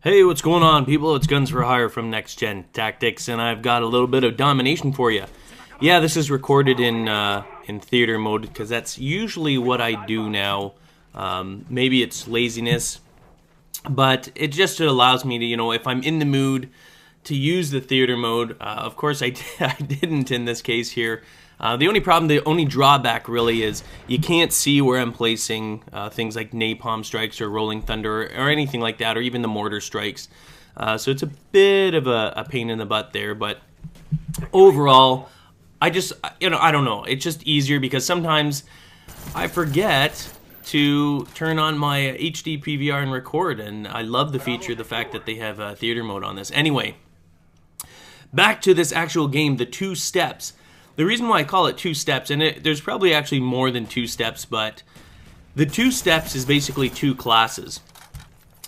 Hey, what's going on, people? It's Guns for Hire from Next Gen Tactics, and I've got a little bit of Domination for you. Yeah, this is recorded in theater mode because that's usually what I do now. Maybe it's laziness, but it just allows me to, if I'm in the mood to use the theater mode. Of course, I didn't in this case here. The only drawback really is you can't see where I'm placing things like napalm strikes or rolling thunder or anything like that, or even the mortar strikes. So it's a bit of a pain in the butt there, but overall, I don't know. It's just easier because sometimes I forget to turn on my HD PVR and record, and I love the feature, the fact that they have theater mode on this. Anyway, back to this actual game, the 2 steps. The reason why I call it 2 steps, and there's probably actually more than 2 steps, but the 2 steps is basically 2 classes.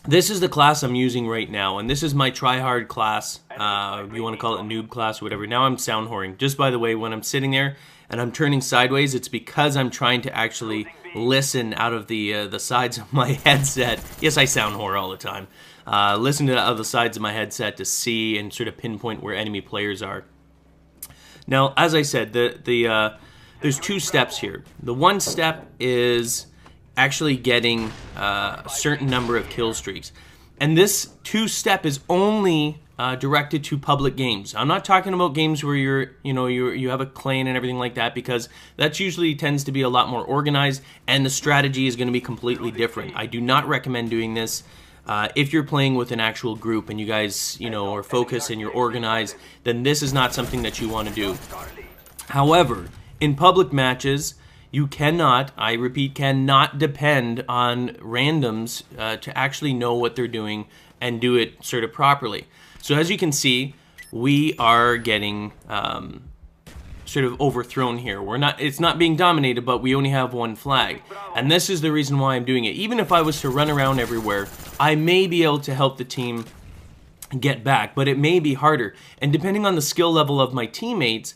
This is the class I'm using right now, and this is my try-hard class. You want to call it a noob class or whatever. Now I'm sound whoring. Just by the way, when I'm sitting there and I'm turning sideways, it's because I'm trying to actually listen out of the sides of my headset. Yes, I sound whore all the time. Listen to the other sides of my headset to see and sort of pinpoint where enemy players are. Now, as I said, there's 2 steps here. The 1 step is actually getting a certain number of kill streaks. And this 2 step is only directed to public games. I'm not talking about games where you have a clan and everything like that, because that usually tends to be a lot more organized and the strategy is going to be completely different. I do not recommend doing this. If you're playing with an actual group and you guys, are focused and you're organized, then this is not something that you want to do. However, in public matches, you cannot, I repeat, cannot depend on randoms to actually know what they're doing and do it sort of properly. So as you can see, we are getting sort of overthrown here. It's not being dominated, but we only have 1 flag. And this is the reason why I'm doing it. Even if I was to run around everywhere, I may be able to help the team get back, but it may be harder. And depending on the skill level of my teammates,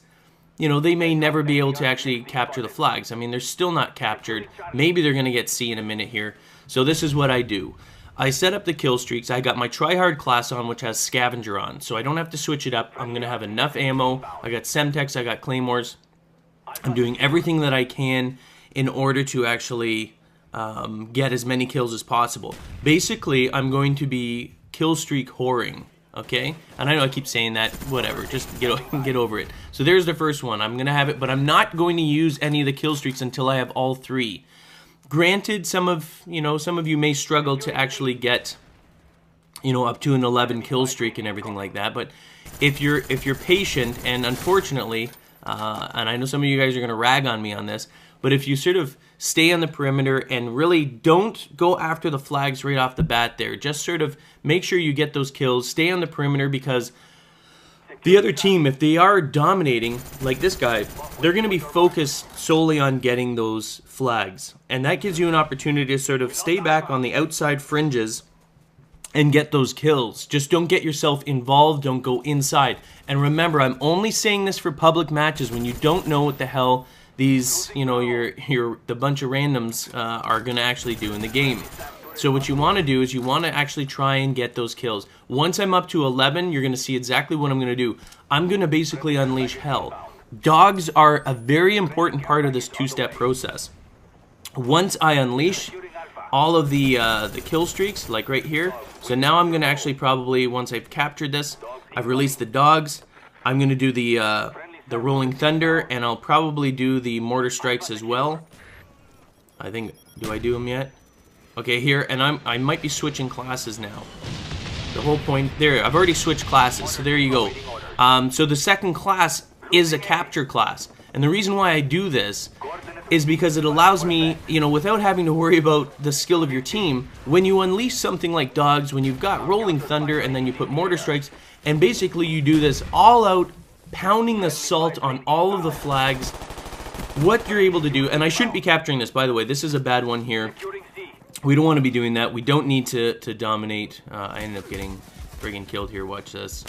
they may never be able to actually capture the flags. I mean, they're still not captured. Maybe they're going to get C in a minute here. So this is what I do. I set up the kill streaks. I got my try-hard class on, which has scavenger on, so I don't have to switch it up. I'm going to have enough ammo. I got Semtex, I got Claymores. I'm doing everything that I can in order to actually get as many kills as possible. Basically, I'm going to be kill streak whoring, okay? And I know I keep saying that, whatever, just get over it. So there's the first one. I'm going to have it, but I'm not going to use any of the kill streaks until I have all 3. Granted, some of you may struggle to actually get, up to an 11 kill streak and everything like that. But if you're patient, and unfortunately, and I know some of you guys are going to rag on me on this, but if you sort of stay on the perimeter and really don't go after the flags right off the bat there, just sort of make sure you get those kills, stay on the perimeter, because the other team, if they are dominating, like this guy, they're going to be focused solely on getting those flags. And that gives you an opportunity to sort of stay back on the outside fringes and get those kills. Just don't get yourself involved, don't go inside. And remember, I'm only saying this for public matches when you don't know what the hell these, the bunch of randoms are going to actually do in the game. So what you want to do is you want to actually try and get those kills. Once I'm up to 11, you're going to see exactly what I'm going to do. I'm going to basically unleash hell. Dogs are a very important part of this 2-step process. Once I unleash all of the kill streaks, like right here, so now I'm going to actually probably, once I've captured this, I've released the dogs, I'm going to do the rolling thunder, and I'll probably do the mortar strikes as well. I think, do I do them yet? Okay, here, and I might be switching classes now. The whole point, there, I've already switched classes, so there you go. So the second class is a capture class. And the reason why I do this is because it allows me, without having to worry about the skill of your team, when you unleash something like dogs, when you've got rolling thunder, and then you put mortar strikes, and basically you do this all out, pounding the salt on all of the flags, what you're able to do, and I shouldn't be capturing this, by the way, this is a bad one here. We don't want to be doing that. We don't need to dominate. I ended up getting friggin' killed here. Watch this.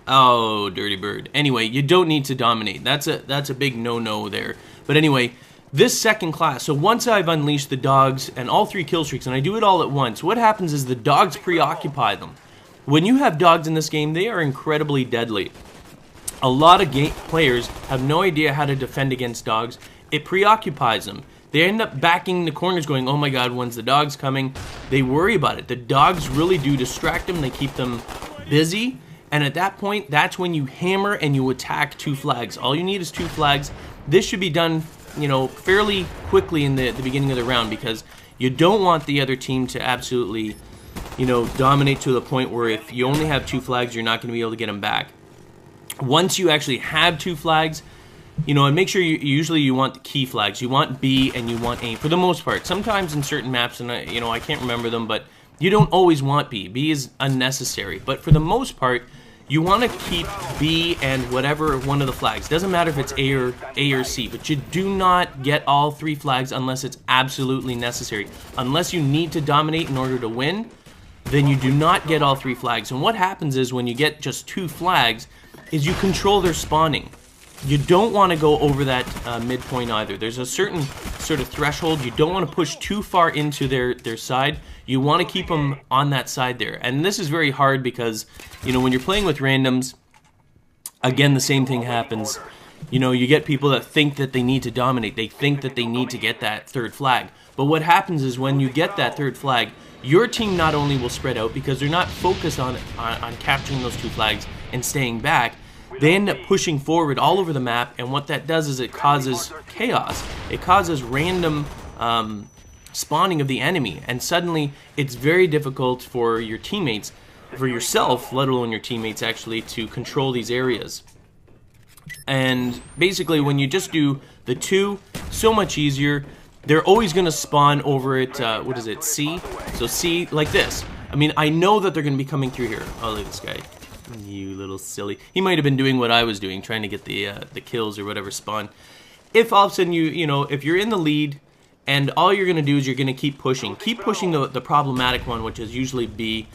Oh, dirty bird. Anyway, you don't need to dominate. That's a big no-no there. But anyway, this second class, so once I've unleashed the dogs and all 3 kill streaks, and I do it all at once, what happens is the dogs preoccupy them. When you have dogs in this game, they are incredibly deadly. A lot of players have no idea how to defend against dogs. It preoccupies them. They end up backing the corners going, oh my god, when's the dogs coming? They worry about it. The dogs really do distract them. They keep them busy. And at that point, that's when you hammer and you attack 2 flags. All you need is 2 flags. This should be done, you know, fairly quickly in the beginning of the round, because you don't want the other team to absolutely, you know, dominate to the point where if you only have 2 flags, you're not going to be able to get them back. Once you actually have 2 flags, you know, and make sure usually you want the key flags. You want B and you want A for the most part. Sometimes in certain maps, and you know, I can't remember them, but you don't always want B. B is unnecessary. But for the most part, you want to keep B and whatever one of the flags. Doesn't matter if it's A or C, but you do not get all 3 flags unless it's absolutely necessary. Unless you need to dominate in order to win, then you do not get all 3 flags. And what happens is when you get just 2 flags, is you control their spawning. You don't want to go over that midpoint either. There's a certain sort of threshold. You don't want to push too far into their side. You want to keep them on that side there. And this is very hard because, you know, when you're playing with randoms, again, the same thing happens. You know, you get people that think that they need to dominate. They think that they need to get that 3rd flag. But what happens is when you get that 3rd flag, your team not only will spread out because they're not focused on capturing those 2 flags and staying back, they end up pushing forward all over the map, and what that does is it causes chaos. It causes random spawning of the enemy, and suddenly it's very difficult for your teammates, for yourself, let alone your teammates actually, to control these areas. And basically when you just do the 2, so much easier. They're always going to spawn over at, what is it, C? So C, like this. I mean, I know that they're going to be coming through here. Oh, look at this guy. You little silly. He might have been doing what I was doing, trying to get the kills or whatever spawn. If all of a sudden you know, if you're in the lead and all you're going to do is you're going to keep pushing the problematic one, which is usually B.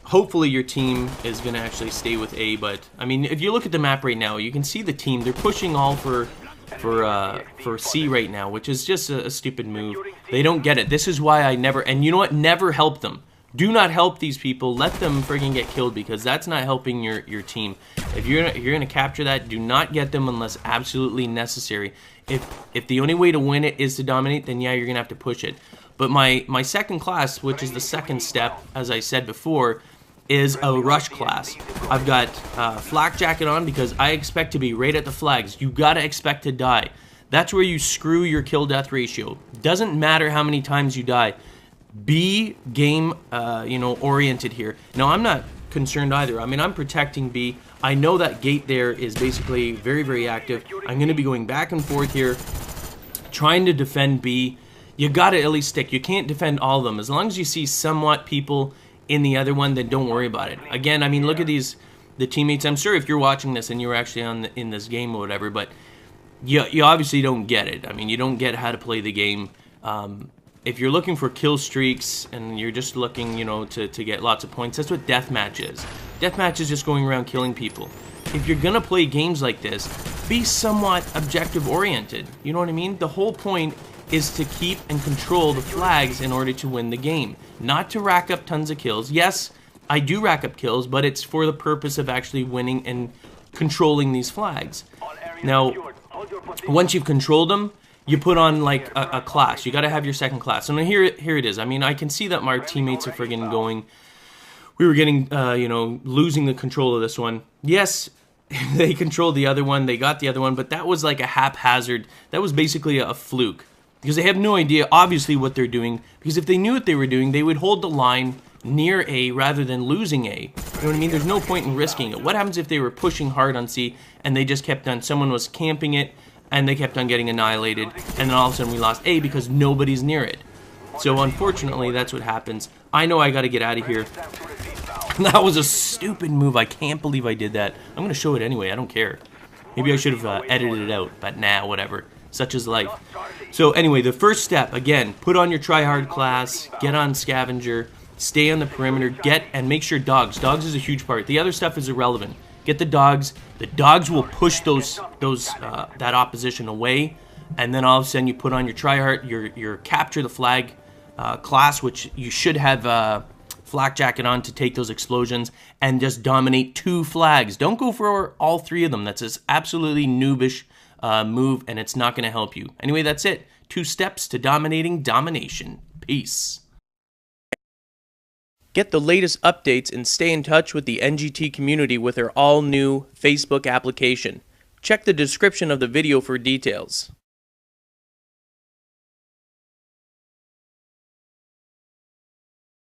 Hopefully your team is going to actually stay with A, but I mean, if you look at the map right now, you can see the team. They're pushing all for C right now, which is just a stupid move. They don't get it. This is why I never, and you know what, never help them. Do not help these people. Let them friggin' get killed, because that's not helping your team. If you're gonna capture that, do not get them unless absolutely necessary. If the only way to win it is to dominate, then yeah, you're gonna have to push it. But my second class, which is the second step, as I said before, is a rush class. I've got flak jacket on because I expect to be right at the flags. You gotta expect to die. That's where you screw your kill death ratio. Doesn't matter how many times you die. Be game, you know, oriented here. Now I'm not concerned either. I mean, I'm protecting B. I know that gate there is basically very, very active. I'm going to be going back and forth here, trying to defend B. You got to at least stick. You can't defend all of them. As long as you see somewhat people in the other one, then don't worry about it. Again, I mean, look at the teammates. I'm sure if you're watching this and you're actually in this game or whatever, but you obviously don't get it. I mean, you don't get how to play the game. If you're looking for kill streaks and you're just looking, you know, to get lots of points, that's what deathmatch is. Deathmatch is just going around killing people. If you're gonna play games like this, be somewhat objective oriented. You know what I mean? The whole point is to keep and control the flags in order to win the game, not to rack up tons of kills. Yes, I do rack up kills, but it's for the purpose of actually winning and controlling these flags. Now, once you've controlled them, you put on like a class. You got to have your second class. And here it is. I mean, I can see that my teammates are friggin' going. We were getting, you know, losing the control of this one. Yes, they controlled the other one. They got the other one, but that was like a haphazard. That was basically a fluke because they have no idea, obviously, what they're doing. Because if they knew what they were doing, they would hold the line near A rather than losing A. You know what I mean? There's no point in risking it. What happens if they were pushing hard on C and they just kept on? Someone was camping it, and they kept on getting annihilated, and then all of a sudden we lost A because nobody's near it. So unfortunately, that's what happens. I know I got to get out of here. That was a stupid move. I can't believe I did that. I'm going to show it anyway. I don't care. Maybe I should have edited it out, but nah, whatever. Such is life. So anyway, the first step, again, put on your tryhard class, get on scavenger, stay on the perimeter, and make sure dogs. Dogs is a huge part. The other stuff is irrelevant. Get the dogs. The dogs will push that opposition away. and then all of a sudden you put on your tryhard, your capture the flag class, which you should have flak jacket on to take those explosions, and just dominate 2 flags. Don't go for all 3 of them. That's an absolutely noobish move, and it's not going to help you. Anyway, that's it. 2 steps to dominating Domination. Peace. Get the latest updates and stay in touch with the NGT community with our all-new Facebook application. Check the description of the video for details.